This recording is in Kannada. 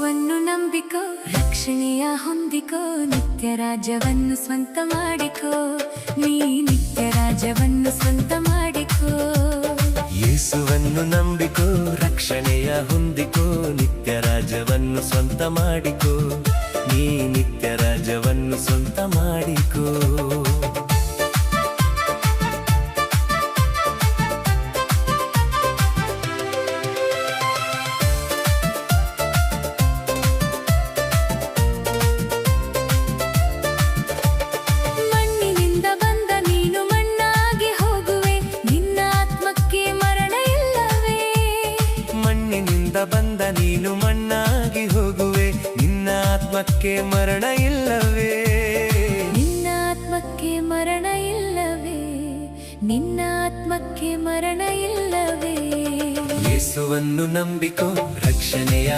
ಯೇಸುವನ್ನು ನಂಬಿಕೋ, ರಕ್ಷಣೆಯ ಹೊಂದಿಕೋ, ನಿತ್ಯ ರಾಜ್ಯವನ್ನು ಸ್ವಂತ ಮಾಡಿಕೋ, ನೀ ನಿತ್ಯ ರಾಜ್ಯವನ್ನು ಸ್ವಂತ ಮಾಡಿಕೋ. ಯೇಸುವನ್ನು ನಂಬಿಕೋ, ರಕ್ಷಣೆಯ ಹೊಂದಿಕೋ, ನಿತ್ಯ ರಾಜ್ಯವನ್ನು ಸ್ವಂತ ಮಾಡಿಕೋ, ನೀ ನಿತ್ಯ ರಾಜ್ಯವನ್ನು ಸ್ವಂತ ಮಾಡಿಕೋ. ಬಂದ ನೀನು ಮಣ್ಣಾಗಿ ಹೋಗುವೆ, ನಿನ್ನ ಆತ್ಮಕ್ಕೆ ಮರಣ ಇಲ್ಲವೇ? ನಿನ್ನ ಆತ್ಮಕ್ಕೆ ಮರಣ ಇಲ್ಲವೇ? ನಿನ್ನ ಆತ್ಮಕ್ಕೆ ಮರಣ ಇಲ್ಲವೇ? ಯೇಸುವನ್ನು ನಂಬಿಕೋ, ರಕ್ಷಣೆಯ